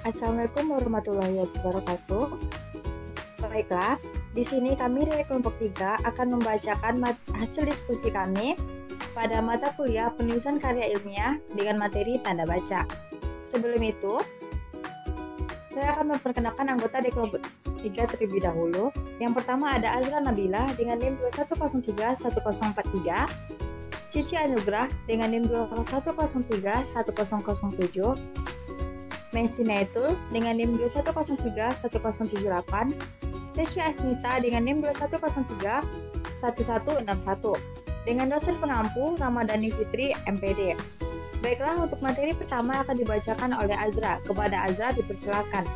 Assalamualaikum warahmatullahi wabarakatuh. Baiklah, di sini kami dari kelompok 3 akan membacakan hasil diskusi kami pada mata kuliah penulisan karya ilmiah dengan materi tanda baca. Sebelum itu, saya akan memperkenalkan anggota di kelompok 3 terlebih dahulu. Yang pertama ada Azra Nabila dengan NIM 21031043, Cici Anugrah dengan NIM 21031007, Messi Naitul dengan NIM 21031078, Tesya Asnita dengan NIM 21031161, dengan dosen pengampu Ramadhani Fitri, MPD. Baiklah, untuk materi pertama akan dibacakan oleh Azra. Kepada Azra dipersilakan.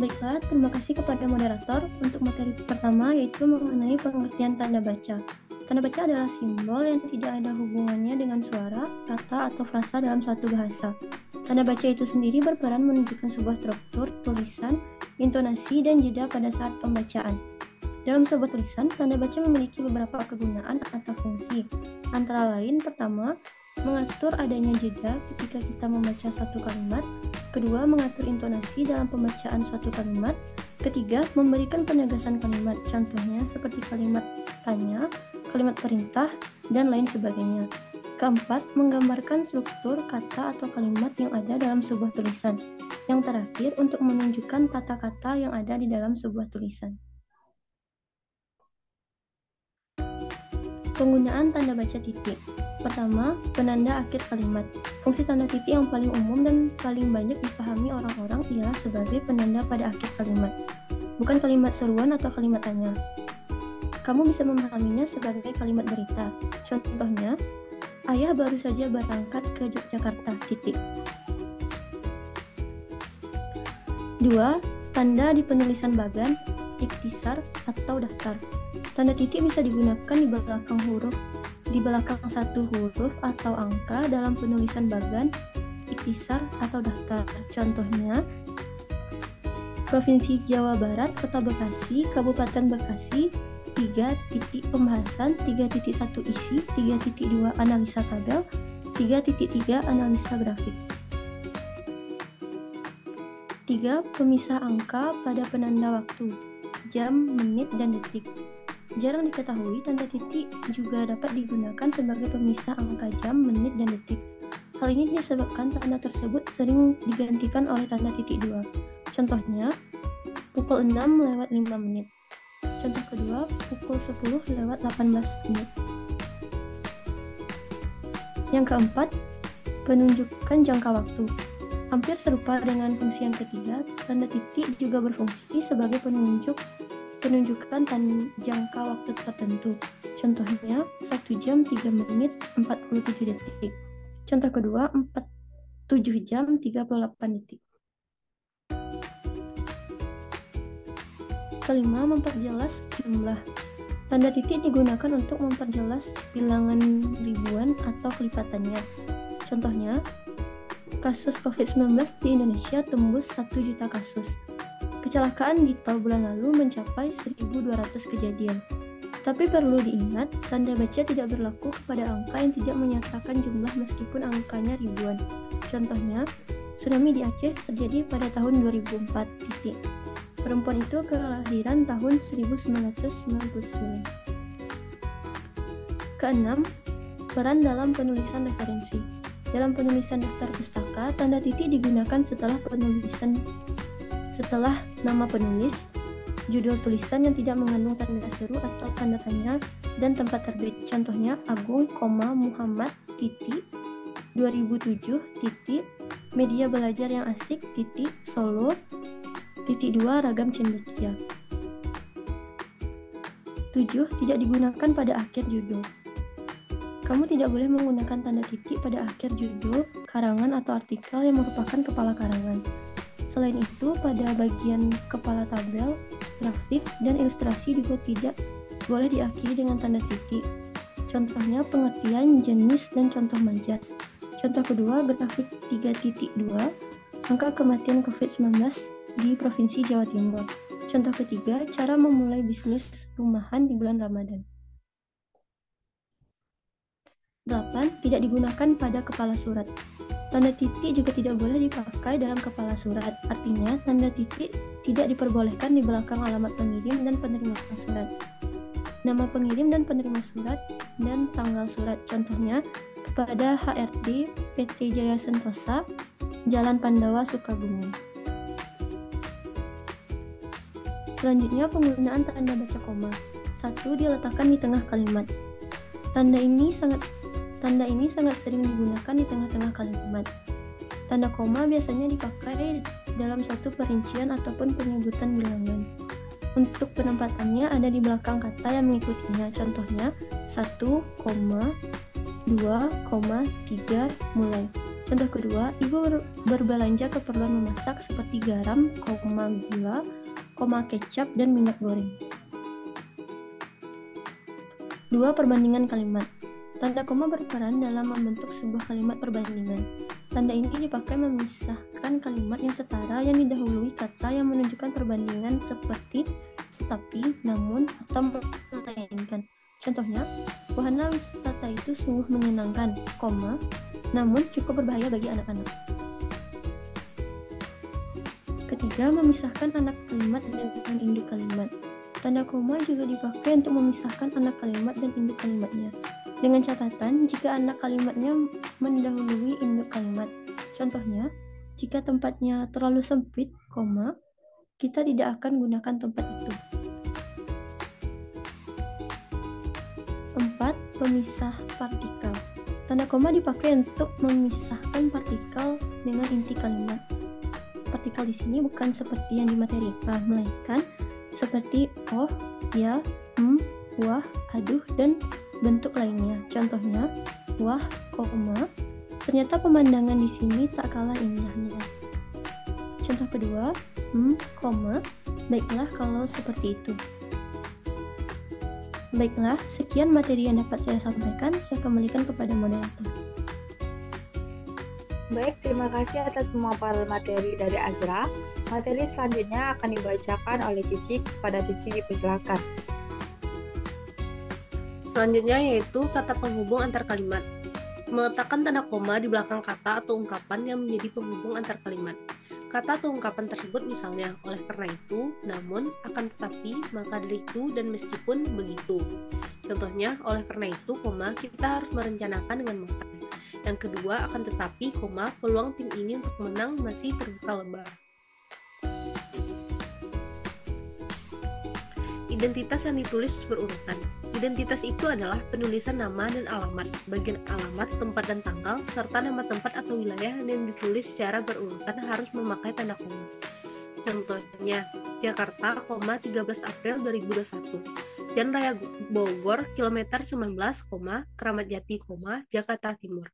Baiklah, terima kasih kepada moderator untuk materi pertama, yaitu mengenai pengertian tanda baca. Tanda baca adalah simbol yang tidak ada hubungannya dengan suara, kata, atau frasa dalam satu bahasa. Tanda baca itu sendiri berperan menunjukkan sebuah struktur, tulisan, intonasi, dan jeda pada saat pembacaan. Dalam sebuah tulisan, tanda baca memiliki beberapa kegunaan atau fungsi. Antara lain, pertama, mengatur adanya jeda ketika kita membaca satu kalimat. Kedua, mengatur intonasi dalam pembacaan suatu kalimat. Ketiga, memberikan penegasan kalimat, contohnya seperti kalimat tanya, kalimat perintah, dan lain sebagainya. Keempat, menggambarkan struktur kata atau kalimat yang ada dalam sebuah tulisan. Yang terakhir, untuk menunjukkan tata kata yang ada di dalam sebuah tulisan. Penggunaan tanda baca titik. Pertama, penanda akhir kalimat. Fungsi tanda titik yang paling umum dan paling banyak dipahami orang-orang ialah sebagai penanda pada akhir kalimat, bukan kalimat seruan atau kalimat tanya. Kamu bisa memahaminya sebagai kalimat berita. Contohnya, ayah baru saja berangkat ke Yogyakarta, titik. 2. Tanda di penulisan bagan, ikhtisar atau daftar. Tanda titik bisa digunakan di belakang satu huruf atau angka dalam penulisan bagan, ikhtisar atau daftar. Contohnya, Provinsi Jawa Barat, Kota Bekasi, Kabupaten Bekasi, 3 titik pembahasan, 3.1 isi, 3.2 analisa tabel, 3.3 analisa grafik. 3. Pemisah angka pada penanda waktu, jam, menit, dan detik. Jarang diketahui tanda titik juga dapat digunakan sebagai pemisah angka jam, menit, dan detik. Hal ini disebabkan tanda tersebut sering digantikan oleh tanda titik 2. Contohnya, pukul 6:05. Contoh kedua, pukul 10:18. Yang keempat, penunjukan jangka waktu. Hampir serupa dengan fungsi yang ketiga, tanda titik juga berfungsi sebagai penunjukan jangka waktu tertentu. Contohnya, 1 jam 3 menit 47 detik. Contoh kedua, 7 jam 38 detik. Kelima, memperjelas jumlah. Tanda titik digunakan untuk memperjelas bilangan ribuan atau kelipatannya. Contohnya, kasus COVID-19 di Indonesia tembus 1 juta kasus. Kecelakaan di tol bulan lalu mencapai 1.200 kejadian. Tapi perlu diingat, tanda baca tidak berlaku kepada angka yang tidak menyatakan jumlah meskipun angkanya ribuan. Contohnya, tsunami di Aceh terjadi pada tahun 2004. Titik. Perempuan itu kelahiran tahun 1999. Keenam, peran dalam penulisan referensi. Dalam penulisan daftar pustaka, tanda titik digunakan setelah nama penulis, judul tulisan yang tidak mengandung tanda seru atau tanda tanya, dan tempat terbit. Contohnya, Agung, Muhammad, 2007, media belajar yang asik, Solo, 2 ragam cendekia. 7. Tidak digunakan pada akhir judul. Kamu tidak boleh menggunakan tanda titik pada akhir judul, karangan, atau artikel yang merupakan kepala karangan. Selain itu, pada bagian kepala tabel, grafik, dan ilustrasi juga tidak boleh diakhiri dengan tanda titik. Contohnya, pengertian, jenis, dan contoh majas. Contoh kedua, grafik 3.2, angka kematian COVID-19 di Provinsi Jawa Timur. Contoh ketiga, cara memulai bisnis rumahan di bulan Ramadan. 8. Tidak digunakan pada kepala surat. Tanda titik juga tidak boleh dipakai dalam kepala surat. Artinya, tanda titik tidak diperbolehkan di belakang alamat pengirim dan penerima surat, nama pengirim dan penerima surat, dan tanggal surat. Contohnya, kepada HRD PT Jaya Sentosa, Jalan Pandawa, Sukabumi. Selanjutnya, penggunaan tanda baca koma. 1. Diletakkan di tengah kalimat. Tanda ini sangat sering digunakan di tengah-tengah kalimat. Tanda koma biasanya dipakai dalam satu perincian ataupun penyebutan bilangan. Untuk penempatannya ada di belakang kata yang mengikutinya. Contohnya 1, 2, 3, mulai. Contoh kedua, ibu berbelanja keperluan memasak seperti garam, gula, kecap, dan minyak goreng. 2. Perbandingan kalimat. Tanda koma berperan dalam membentuk sebuah kalimat perbandingan. Tanda ini dipakai memisahkan kalimat yang setara yang didahului kata yang menunjukkan perbandingan seperti tetapi, namun, atau melainkan. Contohnya, wahana wisata itu sungguh menyenangkan, namun cukup berbahaya bagi anak-anak. Ketiga, memisahkan anak kalimat dengan induk kalimat. Tanda koma juga dipakai untuk memisahkan anak kalimat dan induk kalimatnya. Dengan catatan, jika anak kalimatnya mendahului induk kalimat. Contohnya, jika tempatnya terlalu sempit, kita tidak akan gunakan tempat itu. 4. Pemisah partikel. Tanda koma dipakai untuk memisahkan partikel dengan inti kalimat. Partikel di sini bukan seperti yang di materi IPA, melainkan seperti oh, ya, wah, aduh, dan bentuk lainnya. Contohnya, wah, ternyata pemandangan di sini tak kalah indahnya. Contoh kedua, baiklah kalau seperti itu. Baiklah, sekian materi yang dapat saya sampaikan. Saya kembalikan kepada moderator. Baik, terima kasih atas pemaparan materi dari Azra. Materi selanjutnya akan dibacakan oleh Cici. Kepada Cici dipersilakan. Selanjutnya yaitu kata penghubung antar kalimat. Meletakkan tanda koma di belakang kata atau ungkapan yang menjadi penghubung antar kalimat. Kata atau ungkapan tersebut misalnya, oleh karena itu, namun, akan tetapi, maka dari itu, dan meskipun begitu. Contohnya, oleh karena itu, kita harus merencanakan dengan matang. Yang kedua, akan tetapi, peluang tim ini untuk menang masih terbuka lebar. Identitas yang ditulis berurutan. Identitas itu adalah penulisan nama dan alamat, bagian alamat, tempat dan tanggal, serta nama tempat atau wilayah yang ditulis secara berurutan harus memakai tanda koma. Contohnya, Jakarta, 13 April 2021. Jalan Raya Bogor, kilometer 19, Kramat Jati, Jakarta Timur.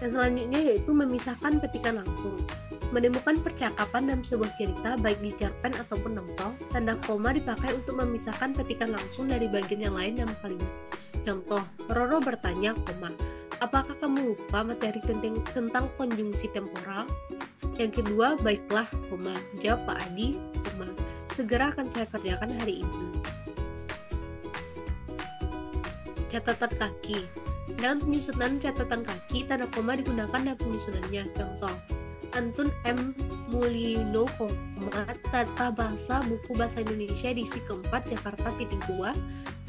Dan selanjutnya yaitu memisahkan petikan langsung. Menemukan percakapan dalam sebuah cerita, baik di cerpen ataupun novel, tanda koma dipakai untuk memisahkan petikan langsung dari bagian yang lain dalam kalimat. Contoh, Roro bertanya, apakah kamu lupa materi tentang konjungsi temporal? Yang kedua, baiklah, jawab Pak Adi, segera akan saya kerjakan hari ini. Catatan kaki. Dalam penyusunan catatan kaki, tanda koma digunakan dalam penyusunannya. Contoh, Antun M. Mulino, Tata Bahasa Buku Bahasa Indonesia edisi keempat Jakarta _2,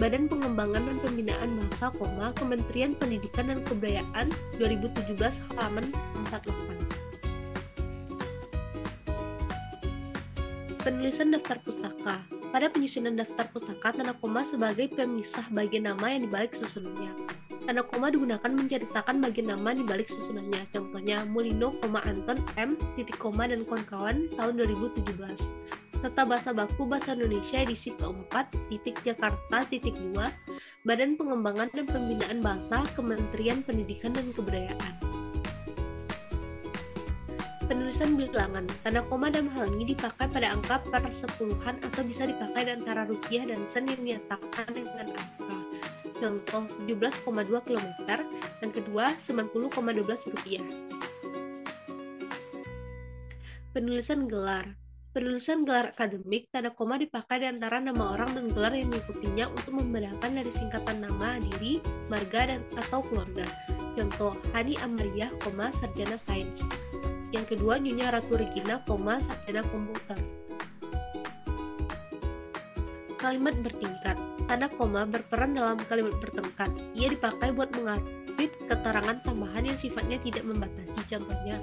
Badan Pengembangan dan Pembinaan Bahasa, Kementerian Pendidikan dan Kebudayaan 2017 halaman 48. Penulisan daftar pustaka. Pada penyusunan daftar pustaka, tanda koma sebagai pemisah bagian nama yang dibalik susunannya. Tanda koma digunakan menceritakan bagian nama di balik susunannya. Contohnya, Mulino, Anton, M, dan kawan-kawan tahun 2017. Tata Bahasa Baku Bahasa Indonesia edisi keempat, Jakarta, 2, Badan Pengembangan dan Pembinaan Bahasa, Kementerian Pendidikan dan Kebudayaan. Penulisan bilangan. Tanda koma dalam hal ini dipakai pada angka persepuluhan atau bisa dipakai di antara rupiah dan sen yang dinyatakan dengan angka. Contoh 17,2 km, dan kedua 90,12 rupiah. Penulisan gelar. Penulisan gelar akademik, tanda koma dipakai di antara nama orang dan gelar yang mengikutinya untuk membedakan dari singkatan nama, diri, marga, dan atau keluarga. Contoh, Hani Amalia, sarjana sains. Yang kedua, Nyonya Ratu Regina, sarjana komputer. Kalimat bertingkat. Tanda koma berperan dalam kalimat bertingkat. Ia dipakai buat mengarti keterangan tambahan yang sifatnya tidak membatasi. Contohnya,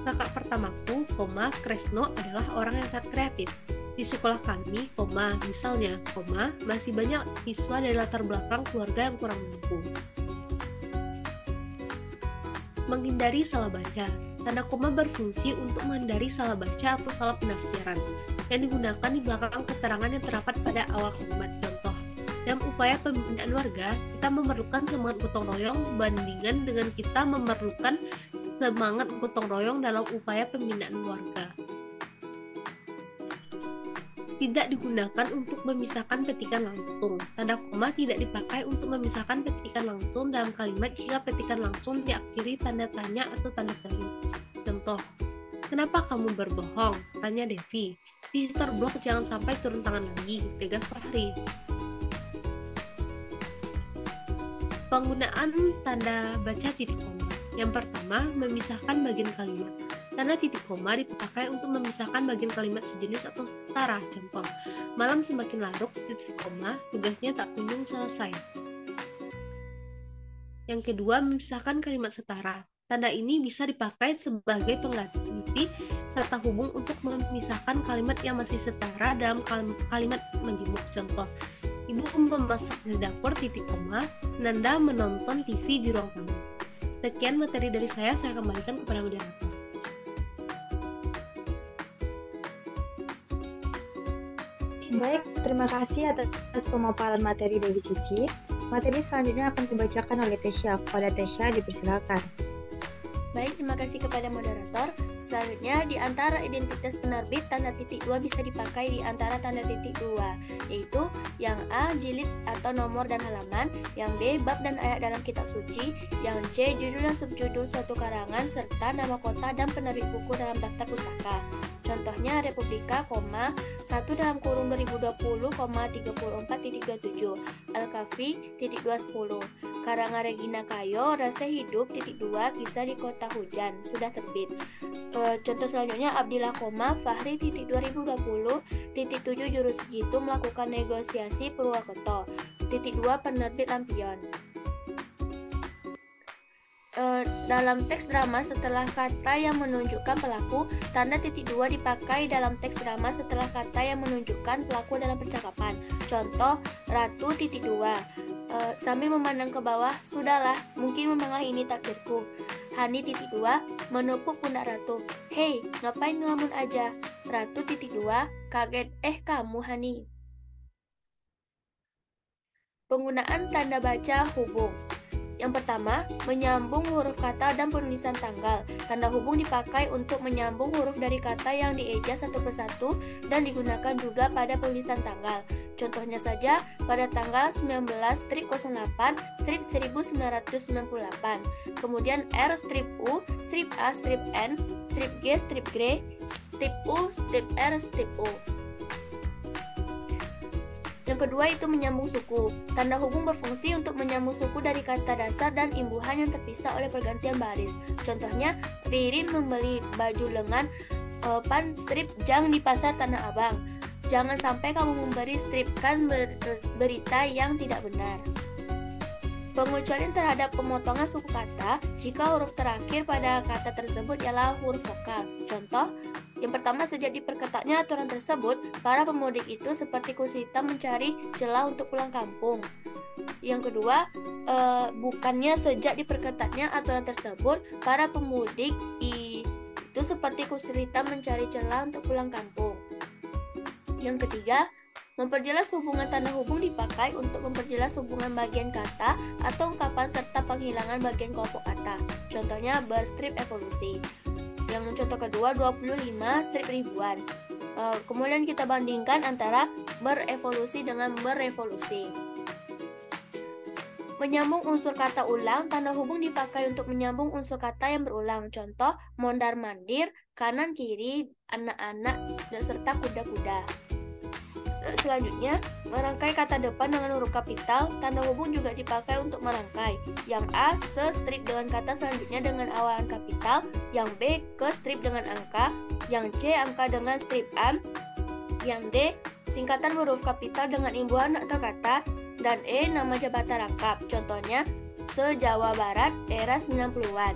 kakak pertamaku, Kresno adalah orang yang sangat kreatif. Di sekolah kami, misalnya, masih banyak siswa dari latar belakang keluarga yang kurang mampu. Menghindari salah baca. Tanda koma berfungsi untuk menghindari salah baca atau salah penafsiran yang digunakan di belakang keterangan yang terdapat pada awal kalimat. Contoh, dalam upaya pembinaan warga, kita memerlukan semangat gotong royong bandingan dengan kita memerlukan semangat gotong royong dalam upaya pembinaan warga. Tidak digunakan untuk memisahkan petikan langsung. Tanda koma tidak dipakai untuk memisahkan petikan langsung dalam kalimat jika petikan langsung diakhiri tanda tanya atau tanda seru. Contoh, kenapa kamu berbohong? Tanya Devi. Visitor blog jangan sampai turun tangan lagi, tegas Fahri. Penggunaan tanda baca titik koma. Yang pertama, memisahkan bagian kalimat. Tanda titik koma dipakai untuk memisahkan bagian kalimat sejenis atau setara. Contoh, malam semakin larut, titik koma, tugasnya tak kunjung selesai. Yang kedua, memisahkan kalimat setara. Tanda ini bisa dipakai sebagai pengganti kata hubung untuk memisahkan kalimat yang masih setara dalam kalimat menjemuk. Contoh, ibu memasak di dapur, titik koma, Nanda menonton TV di ruang tamu. Sekian materi dari saya kembalikan kepada moderator. Baik, terima kasih atas pemaparan materi dari Cici. Materi selanjutnya akan dibacakan oleh Tesya. Kepada Tesya dipersilakan. Baik, terima kasih kepada moderator. Selanjutnya, di antara identitas penerbit, tanda titik 2 bisa dipakai di antara tanda titik 2, yaitu yang A, jilid atau nomor dan halaman, yang B, bab dan ayat dalam kitab suci, yang C, judul dan subjudul suatu karangan, serta nama kota dan penerbit buku dalam daftar pustaka. Contohnya Republika, 1 dalam kurung 2020, 34.27, Al-Kafi, 210, karangan Regina Kayo, Rasa Hidup, 2, kisah di kota hujan, sudah terbit. Contoh selanjutnya Abdillah, Fahri, 2020, 7 jurus segitu melakukan negosiasi Purwokerto, 2 penerbit Lampion. Dalam teks drama setelah kata yang menunjukkan pelaku, tanda titik 2 dipakai dalam teks drama setelah kata yang menunjukkan pelaku dalam percakapan. Contoh, Ratu, 2, sambil memandang ke bawah, sudahlah, mungkin memang ini takdirku. Hani, 2, menepuk pundak Ratu. Hei, ngapain ngelamun aja? Ratu, 2, kaget, kamu Hani. Penggunaan tanda baca hubung. Yang pertama, menyambung huruf kata dan penulisan tanggal. Tanda hubung dipakai untuk menyambung huruf dari kata yang dieja satu persatu dan digunakan juga pada penulisan tanggal. Contohnya saja pada tanggal 19/08/1998. Kemudian R, strip U, strip A, strip N, strip G, strip G, strip U, strip R, strip U. Yang kedua itu menyambung suku. Tanda hubung berfungsi untuk menyambung suku dari kata dasar dan imbuhan yang terpisah oleh pergantian baris. Contohnya, Riri membeli baju lengan strip jang di pasar Tanah Abang. Jangan sampai kamu memberi stripkan berita yang tidak benar. Pengecualian terhadap pemotongan suku kata jika huruf terakhir pada kata tersebut ialah huruf vokal. Contoh, yang pertama, sejak diperketatnya aturan tersebut, para pemudik itu seperti kusi hitam mencari celah untuk pulang kampung. Yang kedua, bukannya sejak diperketatnya aturan tersebut, para pemudik itu seperti kusi hitam mencari celah untuk pulang kampung. Yang ketiga, memperjelas hubungan tanda hubung dipakai untuk memperjelas hubungan bagian kata atau ungkapan serta penghilangan bagian kelompok kata. Contohnya berstrip evolusi. Yang contoh kedua 25 strip ribuan. Kemudian kita bandingkan antara berevolusi dengan berevolusi. Menyambung unsur kata ulang, tanda hubung dipakai untuk menyambung unsur kata yang berulang. Contoh, mondar-mandir, kanan kiri, anak-anak, serta kuda-kuda. Selanjutnya, merangkai kata depan dengan huruf kapital. Tanda hubung juga dipakai untuk merangkai. Yang A, se-strip dengan kata selanjutnya dengan awalan kapital. Yang B, ke strip dengan angka. Yang C, angka dengan strip an. Yang D, singkatan huruf kapital dengan imbuhan atau kata. Dan E, nama jabatan rangkap. Contohnya, se-Jawa Barat era 90-an.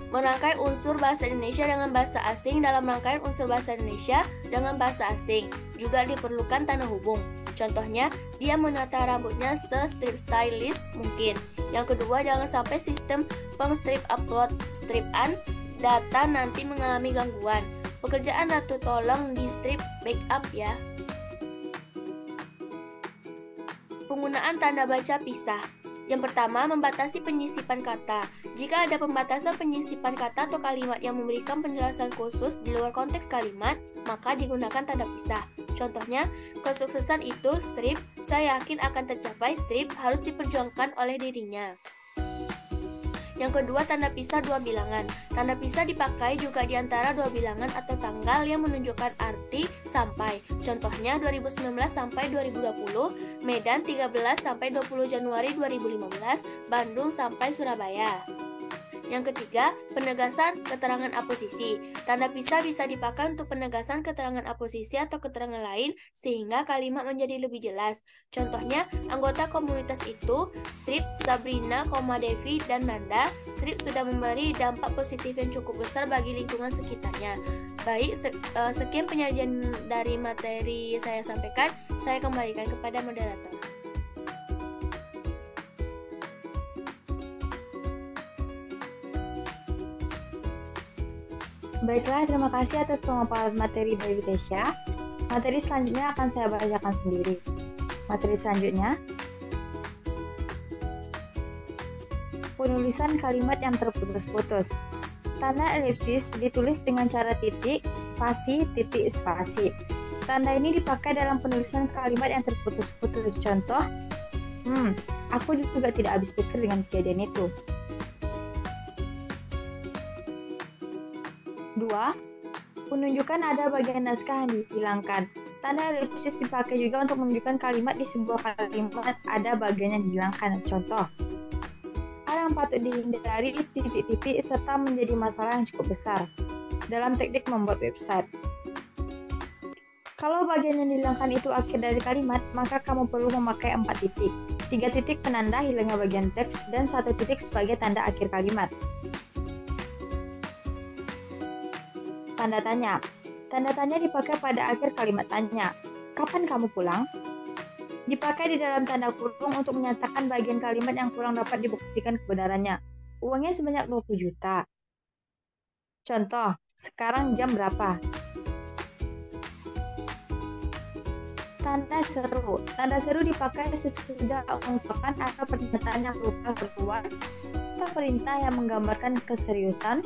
Merangkai unsur bahasa Indonesia dengan bahasa asing. Dalam rangkaian unsur bahasa Indonesia dengan bahasa asing juga diperlukan tanda hubung. Contohnya, dia menata rambutnya se-strip stylish mungkin. Yang kedua, jangan sampai sistem peng-strip upload strip-an data nanti mengalami gangguan. Pekerjaan Ratu tolong di strip backup ya. Penggunaan tanda baca pisah. Yang pertama, membatasi penyisipan kata. Jika ada pembatasan penyisipan kata atau kalimat yang memberikan penjelasan khusus di luar konteks kalimat, maka digunakan tanda pisah. Contohnya, kesuksesan itu strip, saya yakin akan tercapai strip, harus diperjuangkan oleh dirinya. Yang kedua, tanda pisah dua bilangan. Tanda pisah dipakai juga di antara dua bilangan atau tanggal yang menunjukkan arti sampai. Contohnya 2019 sampai 2020, Medan 13 sampai 20 Januari 2015, Bandung sampai Surabaya. Yang ketiga, penegasan keterangan aposisi. Tanda pisah bisa dipakai untuk penegasan keterangan aposisi atau keterangan lain sehingga kalimat menjadi lebih jelas. Contohnya, anggota komunitas itu, strip Sabrina, Devi, dan Nanda, strip sudah memberi dampak positif yang cukup besar bagi lingkungan sekitarnya. Baik, sekian penyajian dari materi saya sampaikan. Saya kembalikan kepada moderator. Baiklah, terima kasih atas pemaparan materi dari Tesya. Materi selanjutnya akan saya bacakan sendiri. Materi selanjutnya, penulisan kalimat yang terputus-putus. Tanda elipsis ditulis dengan cara titik, spasi, titik, spasi. Tanda ini dipakai dalam penulisan kalimat yang terputus-putus. Contoh, aku juga tidak habis pikir dengan kejadian itu. 2. Menunjukkan ada bagian naskah yang dihilangkan. Tanda elipsis dipakai juga untuk menunjukkan kalimat di sebuah kalimat ada bagian yang dihilangkan. Contoh, hal yang patut dihindari titik-titik serta menjadi masalah yang cukup besar dalam teknik membuat website. Kalau bagian yang dihilangkan itu akhir dari kalimat, maka kamu perlu memakai 4 titik. 3 titik penanda hilangnya bagian teks dan 1 titik sebagai tanda akhir kalimat. Tanda tanya. Tanda tanya dipakai pada akhir kalimat tanya. Kapan kamu pulang? Dipakai di dalam tanda kurung untuk menyatakan bagian kalimat yang kurang dapat dibuktikan kebenarannya. Uangnya sebanyak 20 juta. Contoh, sekarang jam berapa? Tanda seru. Tanda seru dipakai sesudah ungkapan atau pernyataan yang berupa seruan atau perintah yang menggambarkan keseriusan,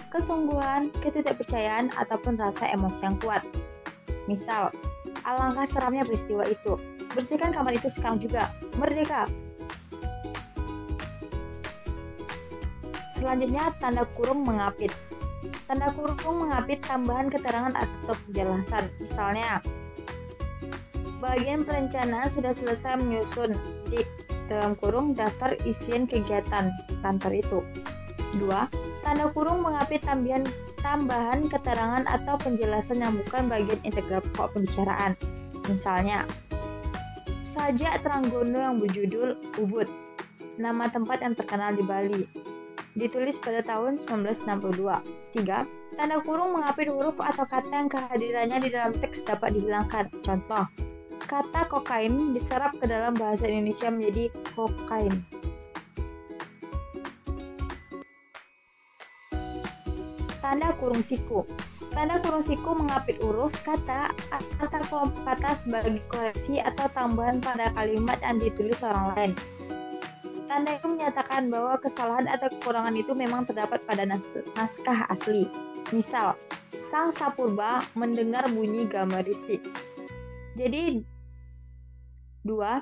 kesungguhan, ketidakpercayaan, ataupun rasa emosi yang kuat. Misal, alangkah seramnya peristiwa itu. Bersihkan kamar itu sekarang juga. Merdeka. Selanjutnya, tanda kurung mengapit. Tanda kurung mengapit tambahan keterangan atau penjelasan. Misalnya, bagian perencanaan sudah selesai menyusun di dalam kurung daftar isian kegiatan kantor itu. 2. Tanda kurung mengapit tambahan keterangan atau penjelasan yang bukan bagian integral pokok pembicaraan. Misalnya, sajak Tranggono yang berjudul Ubud, nama tempat yang terkenal di Bali, ditulis pada tahun 1962. 3. Tanda kurung mengapit huruf atau kata yang kehadirannya di dalam teks dapat dihilangkan. Contoh, kata kokain diserap ke dalam bahasa Indonesia menjadi kokain. Tanda kurung siku. Tanda kurung siku mengapit huruf, kata, atau kelompok kata sebagai koreksi atau tambahan pada kalimat yang ditulis orang lain. Tanda itu menyatakan bahwa kesalahan atau kekurangan itu memang terdapat pada naskah asli. Misal, sang Sapurba mendengar bunyi gamerisik. Jadi, 2.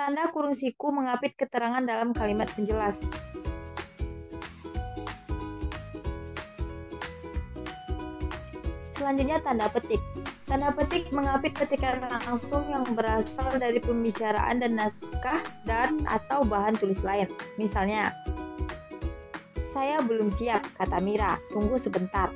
Tanda kurung siku mengapit keterangan dalam kalimat penjelas. Selanjutnya tanda petik. Tanda petik mengapit petikan langsung yang berasal dari pembicaraan dan naskah dan atau bahan tulis lain. Misalnya, saya belum siap, kata Mira, tunggu sebentar.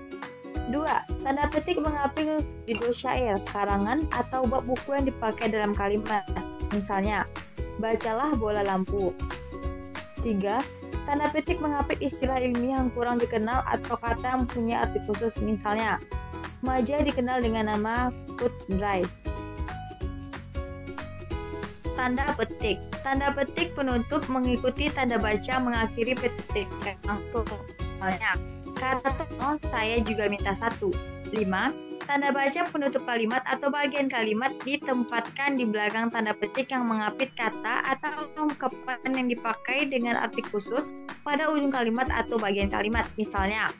2. Tanda petik mengapit judul syair, karangan, atau bab buku yang dipakai dalam kalimat. Misalnya, bacalah bola lampu. 3. Tanda petik mengapit istilah ilmiah yang kurang dikenal atau kata yang punya arti khusus. Misalnya, Maja dikenal dengan nama foot drive. Tanda petik. Tanda petik penutup mengikuti tanda baca mengakhiri petik yang langsung. Misalnya, kata Tono, saya juga minta 1. 5. Tanda baca penutup kalimat atau bagian kalimat ditempatkan di belakang tanda petik yang mengapit kata atau ungkapan yang dipakai dengan arti khusus pada ujung kalimat atau bagian kalimat. Misalnya,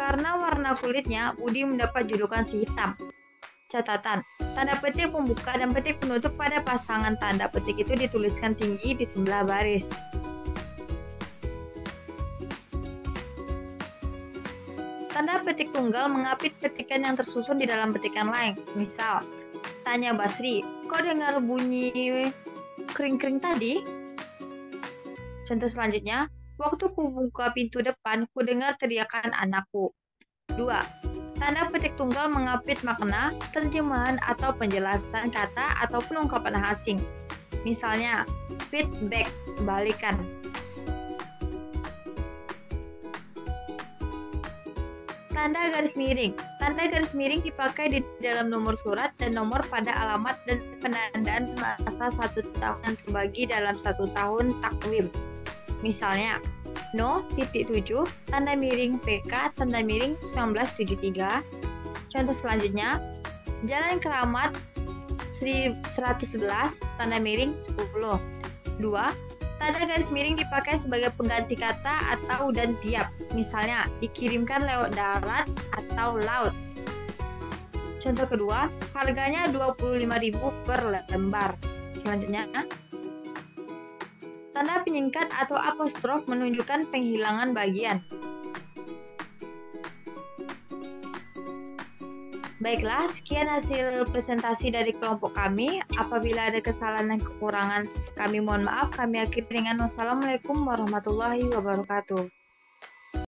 karena warna kulitnya, Budi mendapat julukan si hitam. Catatan, tanda petik pembuka dan petik penutup pada pasangan tanda petik itu dituliskan tinggi di sebelah baris. Tanda petik tunggal mengapit petikan yang tersusun di dalam petikan lain. Misal, tanya Basri, kok dengar bunyi kering-kering tadi? Contoh selanjutnya, waktu ku buka pintu depan, ku dengar teriakan anakku. 2. Tanda petik tunggal mengapit makna, terjemahan atau penjelasan kata ataupun ungkapan asing. Misalnya, feedback, balikan. Tanda garis miring. Tanda garis miring dipakai di dalam nomor surat dan nomor pada alamat dan penandaan masa 1 tahun yang terbagi dalam 1 tahun takwim. Misalnya, No, 7, tanda miring PK, tanda miring 1973. Contoh selanjutnya, Jalan Keramat 111, tanda miring 10. 2. Tanda garis miring dipakai sebagai pengganti kata atau dan tiap. Misalnya, dikirimkan lewat darat atau laut. Contoh kedua, harganya 25.000 per lembar. Selanjutnya, tanda penyingkat atau apostrof menunjukkan penghilangan bagian. Baiklah, sekian hasil presentasi dari kelompok kami. Apabila ada kesalahan dan kekurangan, kami mohon maaf. Kami akhiri dengan wassalamualaikum warahmatullahi wabarakatuh.